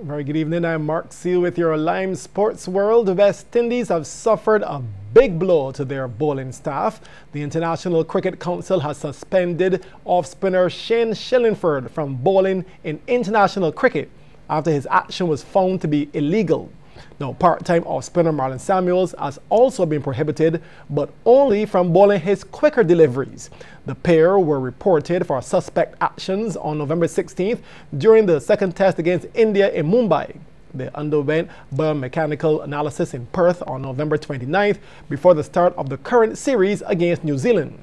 Very good evening. I'm Mark Seal with your Lime Sports World. The West Indies have suffered a big blow to their bowling staff. The International Cricket Council has suspended off-spinner Shane Shillingford from bowling in international cricket after his action was found to be illegal. Now, part-time off-spinner Marlon Samuels has also been prohibited, but only from bowling his quicker deliveries. The pair were reported for suspect actions on November 16th during the second test against India in Mumbai. They underwent biomechanical analysis in Perth on November 29th before the start of the current series against New Zealand.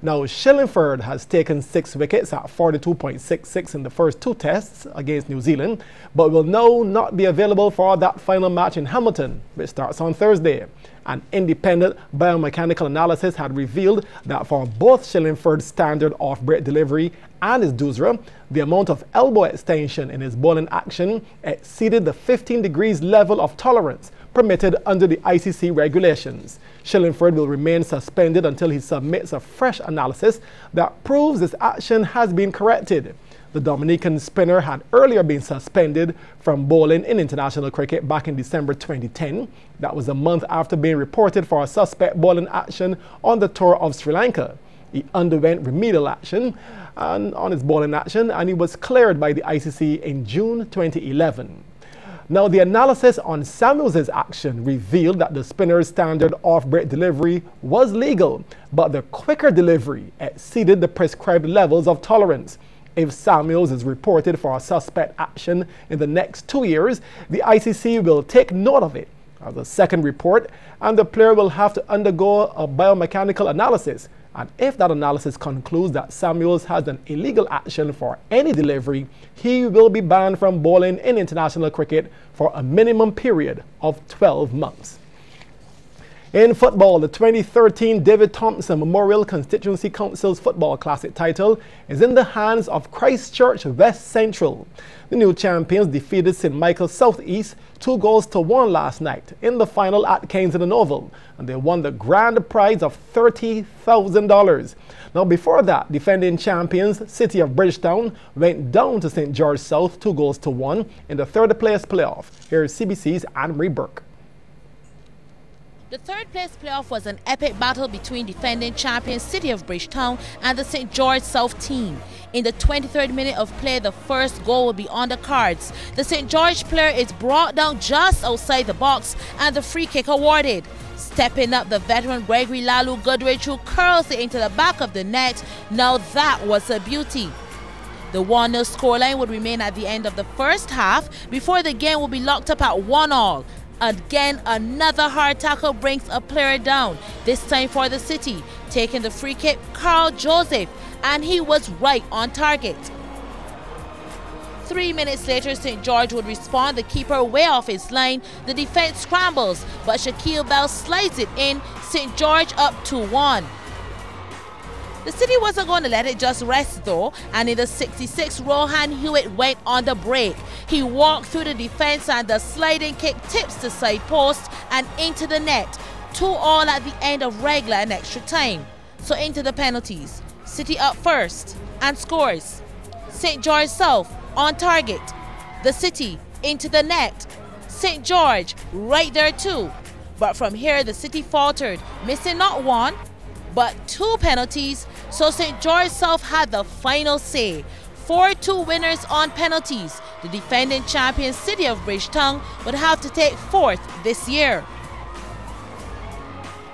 Now, Shillingford has taken 6 wickets at 42.66 in the first 2 tests against New Zealand, but will now not be available for that final match in Hamilton, which starts on Thursday. An independent biomechanical analysis had revealed that for both Shillingford's standard off-break delivery and his doosra, the amount of elbow extension in his bowling action exceeded the 15 degrees level of tolerance permitted under the ICC regulations. Shillingford will remain suspended until he submits a fresh analysis that proves this action has been corrected. The Dominican spinner had earlier been suspended from bowling in international cricket back in December 2010. That was a month after being reported for a suspect bowling action on the tour of Sri Lanka. He underwent remedial action on his bowling action, and he was cleared by the ICC in June 2011. Now, the analysis on Samuels' action revealed that the spinner's standard off-break delivery was legal, but the quicker delivery exceeded the prescribed levels of tolerance. If Samuels is reported for a suspect action in the next 2 years, the ICC will take note of it as a second report, and the player will have to undergo a biomechanical analysis. And if that analysis concludes that Samuels has an illegal action for any delivery, he will be banned from bowling in international cricket for a minimum period of 12 months. In football, the 2013 David Thompson Memorial Constituency Council's Football Classic title is in the hands of Christchurch West Central. The new champions defeated St. Michael's South East 2-1 last night in the final at Kensington Oval, and they won the grand prize of $30,000. Now, before that, defending champions City of Bridgetown went down to St. George South 2-1 in the third-place playoff. Here is CBC's Anne-Marie Burke. The third-place playoff was an epic battle between defending champions City of Bridgetown and the St. George South team. In the 23rd minute of play, the first goal will be on the cards. The St. George player is brought down just outside the box and the free kick awarded. Stepping up, the veteran Gregory Lalu Goodrich, who curls it into the back of the net. Now that was a beauty. The 1-0 scoreline would remain at the end of the first half before the game will be locked up at 1-1. Again, another hard tackle brings a player down, this time for the City. Taking the free kick, Carl Joseph, and he was right on target. 3 minutes later, St. George would respond, the keeper way off his line. The defense scrambles, but Shaquille Bell slides it in, St. George up 2-1. The City wasn't going to let it just rest though, and in the 66th, Rohan Hewitt went on the break. He walked through the defense and the sliding kick tips the side post and into the net. 2-2 at the end of regular and extra time. So into the penalties. City up first and scores. St. George South on target. The City into the net. St. George right there too. But from here the City faltered, missing not 1, but 2 penalties, so St. George South had the final say. 4-2 winners on penalties. The defending champion City of Bridgetown would have to take 4th this year.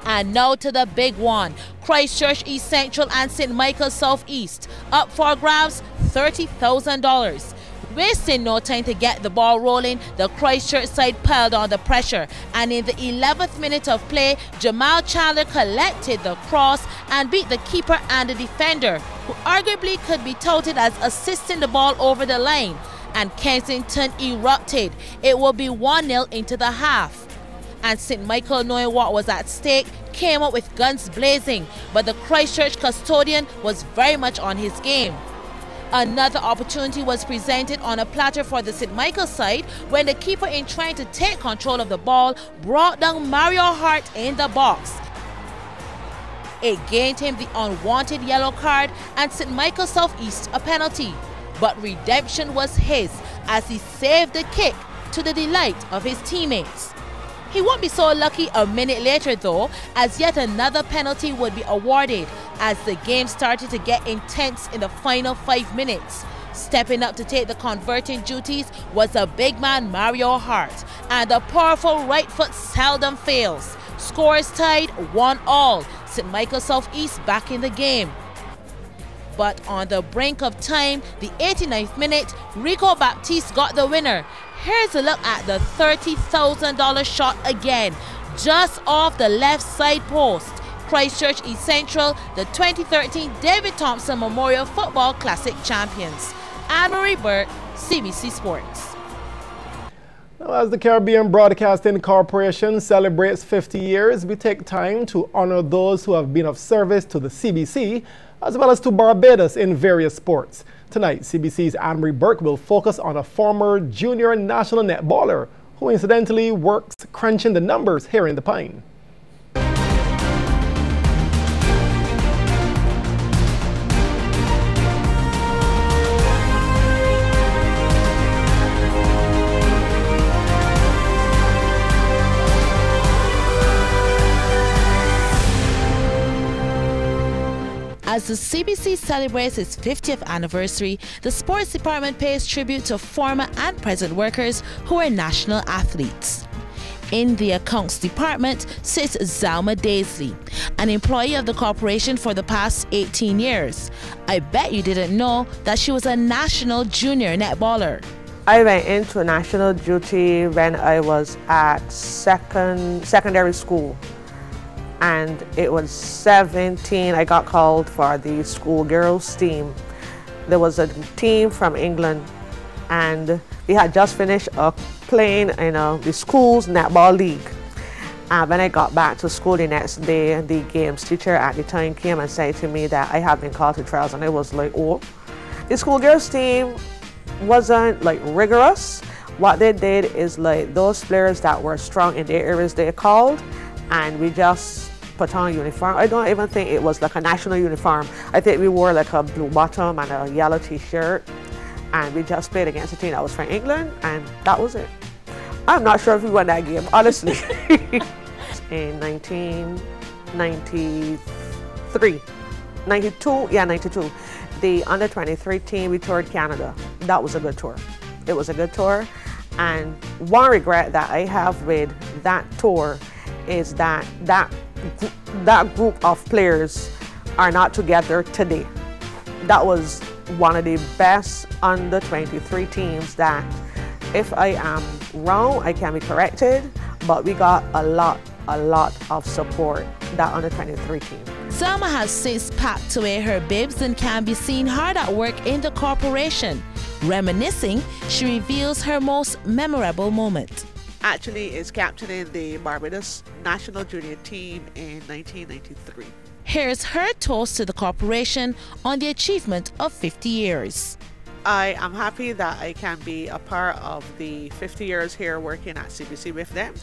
And now to the big one. Christchurch East Central and St. Michael's South East. Up for grabs, $30,000. Wasting no time to get the ball rolling, the Christchurch side piled on the pressure, and in the 11th minute of play, Jamal Chandler collected the cross and beat the keeper and the defender, who arguably could be touted as assisting the ball over the line, and Kensington erupted. It will be 1-0 into the half. And St. Michael, knowing what was at stake, came up with guns blazing, but the Christchurch custodian was very much on his game. Another opportunity was presented on a platter for the St. Michael's side when the keeper, in trying to take control of the ball, brought down Mario Hart in the box. It gained him the unwanted yellow card and St. Michael's South East a penalty. But redemption was his as he saved the kick to the delight of his teammates. He won't be so lucky a minute later though, as yet another penalty would be awarded as the game started to get intense in the final 5 minutes. Stepping up to take the converting duties was a big man Mario Hart, and the powerful right foot seldom fails. Scores tied 1-1, St. Michael Southeast back in the game. But on the brink of time, the 89th minute, Rico Baptiste got the winner. Here's a look at the $30,000 shot again, just off the left side post. Christchurch East Central, the 2013 David Thompson Memorial Football Classic champions. Anne-Marie Burke, CBC Sports. Now, as the Caribbean Broadcasting Corporation celebrates 50 years, we take time to honor those who have been of service to the CBC, as well as to Barbados in various sports. Tonight, CBC's Anne-Marie Burke will focus on a former junior national netballer who incidentally works crunching the numbers here in the Pine. As the CBC celebrates its 50th anniversary, the sports department pays tribute to former and present workers who are national athletes. In the accounts department sits Zalma Daisley, an employee of the corporation for the past 18 years. I bet you didn't know that she was a national junior netballer. I went into national duty when I was at secondary school. And it was 17, I got called for the schoolgirls team. There was a team from England and we had just finished playing in the school's netball league. And when I got back to school the next day, the games teacher at the time came and said to me that I had been called to trials, and I was like, oh. The schoolgirls team wasn't like rigorous. What they did is like those players that were strong in their areas they called, and we just put on a uniform. I don't even think it was like a national uniform. I think we wore like a blue bottom and a yellow t-shirt, and we just played against a team that was from England, and that was it. I'm not sure if we won that game, honestly. In 1993, 92, the under-23 team, we toured Canada. That was a good tour. It was a good tour, and one regret that I have with that tour is that group of players are not together today. That was one of the best under-23 teams that, if I am wrong, I can be corrected, but we got a lot of support, that under-23 team. Selma has since packed away her bibs and can be seen hard at work in the corporation. Reminiscing, she reveals her most memorable moment. Actually, is captaining the Barbados national junior team in 1993. Here's her toast to the corporation on the achievement of 50 years. I am happy that I can be a part of the 50 years here working at CBC with them,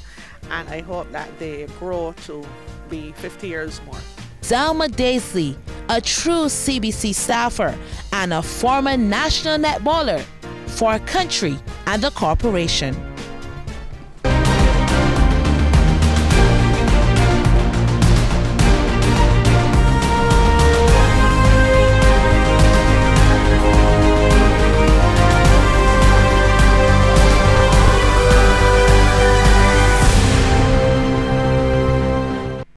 and I hope that they grow to be 50 years more. Zalma Daisley, a true CBC staffer and a former national netballer for our country and the corporation.